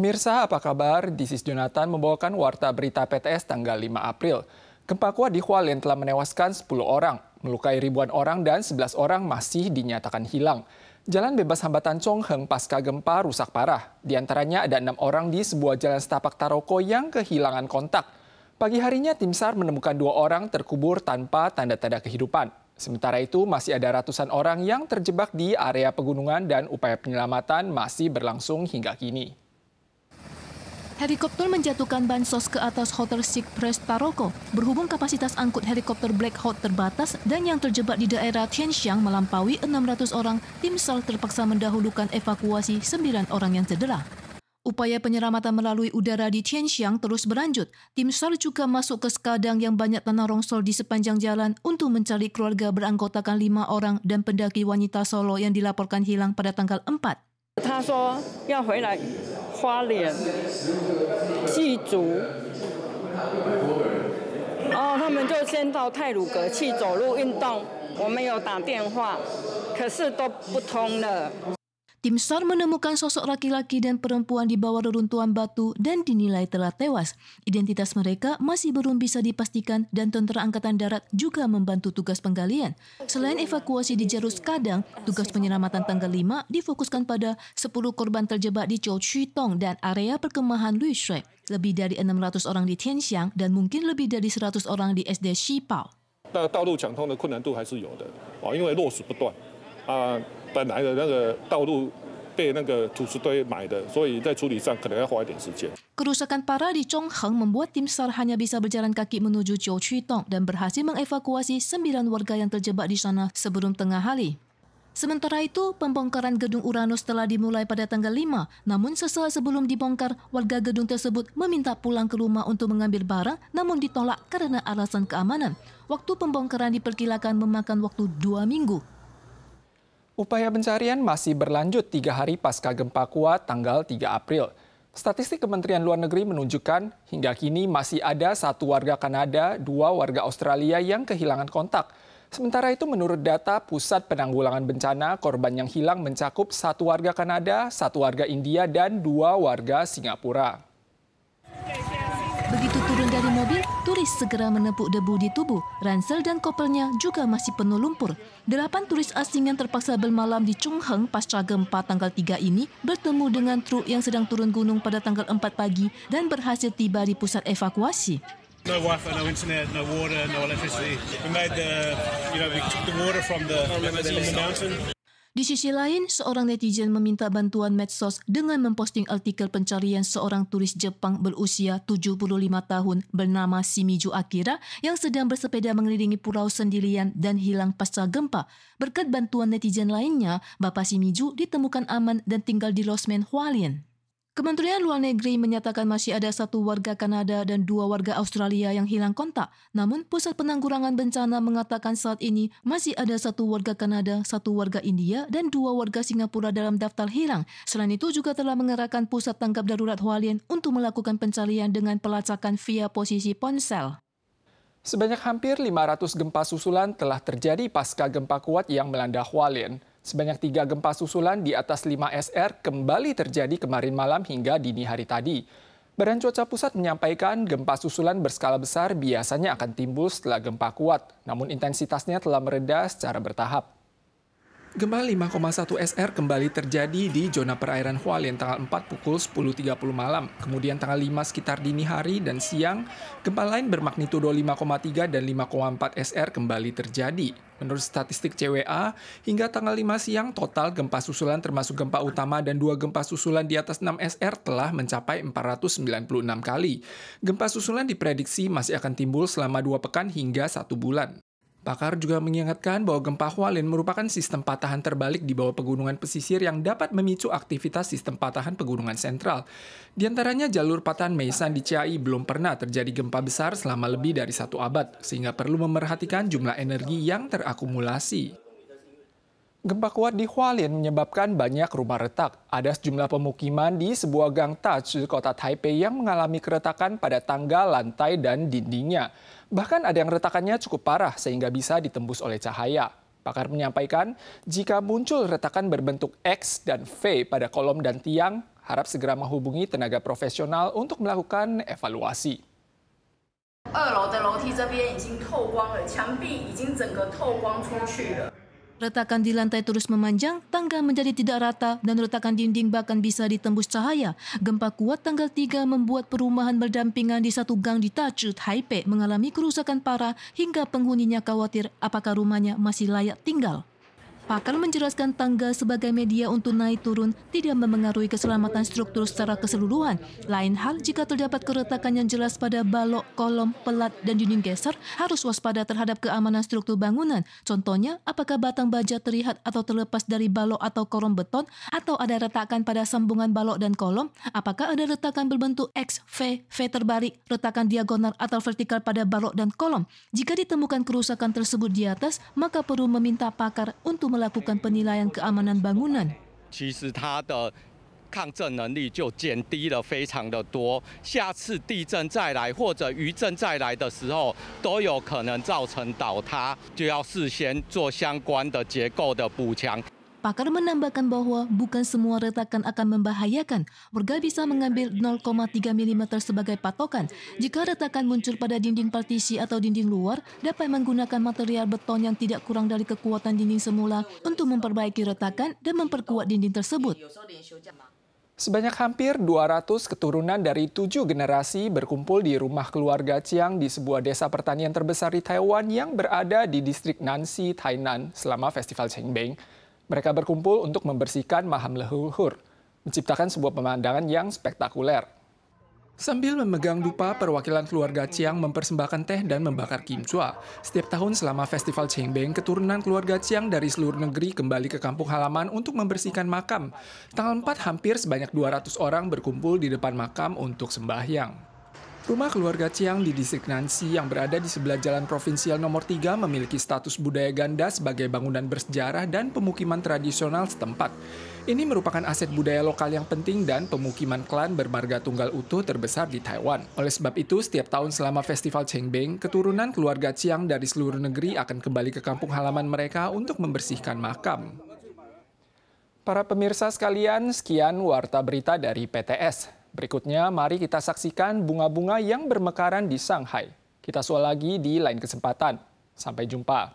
Pemirsa, apa kabar? This is Jonathan membawakan Warta Berita PTS tanggal 5 April. Gempa kuat di Hualien telah menewaskan 10 orang, melukai ribuan orang dan 11 orang masih dinyatakan hilang. Jalan bebas hambatan Chongheng pasca gempa rusak parah. Di antaranya ada 6 orang di sebuah jalan setapak Taroko yang kehilangan kontak. Pagi harinya tim SAR menemukan 2 orang terkubur tanpa tanda-tanda kehidupan. Sementara itu masih ada ratusan orang yang terjebak di area pegunungan dan upaya penyelamatan masih berlangsung hingga kini. Helikopter menjatuhkan bansos ke atas Hotel Cypress Taroko. Berhubung kapasitas angkut helikopter Black Hawk terbatas dan yang terjebak di daerah Tianxiang melampaui 600 orang, tim SAR terpaksa mendahulukan evakuasi 9 orang yang cedera. Upaya penyelamatan melalui udara di Tianxiang terus berlanjut. Tim SAR juga masuk ke Skadang yang banyak tanah longsor di sepanjang jalan untuk mencari keluarga beranggotakan 5 orang dan pendaki wanita Solo yang dilaporkan hilang pada tanggal 4. 他说要回来花莲祭祖，他们就先到太鲁阁去走路运动。我们有打电话，可是都不通了。 Tim SAR menemukan sosok laki-laki dan perempuan di bawah reruntuhan batu dan dinilai telah tewas. Identitas mereka masih belum bisa dipastikan dan Tentara Angkatan Darat juga membantu tugas penggalian. Selain evakuasi di jalur Skadang, tugas penyelamatan tanggal 5 difokuskan pada 10 korban terjebak di Chouqutong dan area perkemahan Luishui, lebih dari 600 orang di Tianxiang dan mungkin lebih dari 100 orang di SD Shipao. 道路抢通的困难度还是有的因为落石不断本来的那个道路被那个土石堆埋的，所以在处理上可能要花一点时间。 Kerusakan parah di Chongheng membuat tim SAR hanya bisa berjalan kaki menuju Chouqutong dan berhasil mengevakuasi 9 warga yang terjebak di sana sebelum tengah hari. Sementara itu, pembongkaran gedung Uranus telah dimulai pada tanggal 5. Namun sesaat sebelum dibongkar, warga gedung tersebut meminta pulang ke rumah untuk mengambil barang, namun ditolak karena alasan keamanan. Waktu pembongkaran diperkirakan memakan waktu 2 minggu. Upaya pencarian masih berlanjut 3 hari pasca gempa kuat tanggal 3 April. Statistik Kementerian Luar Negeri menunjukkan hingga kini masih ada 1 warga Kanada, 2 warga Australia yang kehilangan kontak. Sementara itu menurut data Pusat Penanggulangan Bencana, korban yang hilang mencakup 1 warga Kanada, 1 warga India, dan 2 warga Singapura. Begitu turun dari mobil, turis segera menepuk debu di tubuh. Ransel dan kopernya juga masih penuh lumpur. 8 turis asing yang terpaksa bermalam di Chongheng pasca gempa tanggal 3 ini bertemu dengan truk yang sedang turun gunung pada tanggal 4 pagi dan berhasil tiba di pusat evakuasi. No Wi-Fi, no internet, no water, no electricity. We made we took the water from the mountain. Di sisi lain, seorang netizen meminta bantuan medsos dengan memposting artikel pencarian seorang turis Jepang berusia 75 tahun bernama Shimizu Akira yang sedang bersepeda mengelilingi pulau sendirian dan hilang pasca gempa. Berkat bantuan netizen lainnya, Bapak Shimizu ditemukan aman dan tinggal di losmen Hualien. Kementerian Luar Negeri menyatakan masih ada 1 warga Kanada dan 2 warga Australia yang hilang kontak. Namun, Pusat Penanggulangan Bencana mengatakan saat ini masih ada 1 warga Kanada, 1 warga India, dan 2 warga Singapura dalam daftar hilang. Selain itu juga telah mengerahkan Pusat Tanggap Darurat Hualien untuk melakukan pencarian dengan pelacakan via posisi ponsel. Sebanyak hampir 500 gempa susulan telah terjadi pasca gempa kuat yang melanda Hualien. Sebanyak 3 gempa susulan di atas 5 SR kembali terjadi kemarin malam hingga dini hari tadi. Badan Cuaca Pusat menyampaikan gempa susulan berskala besar biasanya akan timbul setelah gempa kuat, namun intensitasnya telah mereda secara bertahap. Gempa 5,1 SR kembali terjadi di zona perairan Hualien tanggal 4 pukul 10.30 malam. Kemudian tanggal 5 sekitar dini hari dan siang, gempa lain bermagnitudo 5,3 dan 5,4 SR kembali terjadi. Menurut statistik CWA, hingga tanggal 5 siang total gempa susulan termasuk gempa utama dan 2 gempa susulan di atas 6 SR telah mencapai 496 kali. Gempa susulan diprediksi masih akan timbul selama 2 pekan hingga 1 bulan. Pakar juga mengingatkan bahwa gempa Hualien merupakan sistem patahan terbalik di bawah pegunungan pesisir yang dapat memicu aktivitas sistem patahan pegunungan sentral. Di antaranya jalur patahan Meisan di Chiayi belum pernah terjadi gempa besar selama lebih dari 1 abad, sehingga perlu memerhatikan jumlah energi yang terakumulasi. Gempa kuat di Hualien menyebabkan banyak rumah retak. Ada sejumlah pemukiman di sebuah gang Tachi, kota Taipei yang mengalami keretakan pada tangga, lantai, dan dindingnya. Bahkan ada yang retakannya cukup parah sehingga bisa ditembus oleh cahaya. Pakar menyampaikan, jika muncul retakan berbentuk X dan V pada kolom dan tiang, harap segera menghubungi tenaga profesional untuk melakukan evaluasi. 2楼的楼梯这边已经透光了，墙壁已经整个透光出去了。 Retakan di lantai terus memanjang, tangga menjadi tidak rata dan retakan dinding bahkan bisa ditembus cahaya. Gempa kuat tanggal 3 membuat perumahan berdampingan di satu gang di Tachu, Taipei mengalami kerusakan parah hingga penghuninya khawatir apakah rumahnya masih layak tinggal. Pakar menjelaskan tangga sebagai media untuk naik turun tidak memengaruhi keselamatan struktur secara keseluruhan. Lain hal jika terdapat keretakan yang jelas pada balok, kolom, pelat, dan dinding geser, harus waspada terhadap keamanan struktur bangunan. Contohnya, apakah batang baja terlihat atau terlepas dari balok atau kolom beton, atau ada retakan pada sambungan balok dan kolom, apakah ada retakan berbentuk X, V terbalik, retakan diagonal atau vertikal pada balok dan kolom. Jika ditemukan kerusakan tersebut di atas, maka perlu meminta pakar untuk melakukan penilaian keamanan bangunan. 其实它的抗震能力就减低了非常的多，下次地震再来或者余震再来的时候，都有可能造成倒塌，就要事先做相关的结构的补强。 Pakar menambahkan bahwa bukan semua retakan akan membahayakan. Warga bisa mengambil 0,3 mm sebagai patokan. Jika retakan muncul pada dinding partisi atau dinding luar, dapat menggunakan material beton yang tidak kurang dari kekuatan dinding semula untuk memperbaiki retakan dan memperkuat dinding tersebut. Sebanyak hampir 200 keturunan dari 7 generasi berkumpul di rumah keluarga Chiang di sebuah desa pertanian terbesar di Taiwan yang berada di distrik Nanxi, Tainan selama Festival Qingming. Mereka berkumpul untuk membersihkan makam leluhur, menciptakan sebuah pemandangan yang spektakuler. Sambil memegang dupa, perwakilan keluarga Chiang mempersembahkan teh dan membakar kimchua. Setiap tahun selama Festival Qingming, keturunan keluarga Chiang dari seluruh negeri kembali ke kampung halaman untuk membersihkan makam. Tanggal 4 hampir sebanyak 200 orang berkumpul di depan makam untuk sembahyang. Rumah keluarga Chiang di distrik Nanxi yang berada di sebelah jalan provinsial nomor 3 memiliki status budaya ganda sebagai bangunan bersejarah dan pemukiman tradisional setempat. Ini merupakan aset budaya lokal yang penting dan pemukiman klan bermarga tunggal utuh terbesar di Taiwan. Oleh sebab itu, setiap tahun selama Festival Qingming, keturunan keluarga Chiang dari seluruh negeri akan kembali ke kampung halaman mereka untuk membersihkan makam. Para pemirsa sekalian, sekian Warta Berita dari PTS. Berikutnya, mari kita saksikan bunga-bunga yang bermekaran di Shanghai. Kita soal lagi di lain kesempatan. Sampai jumpa.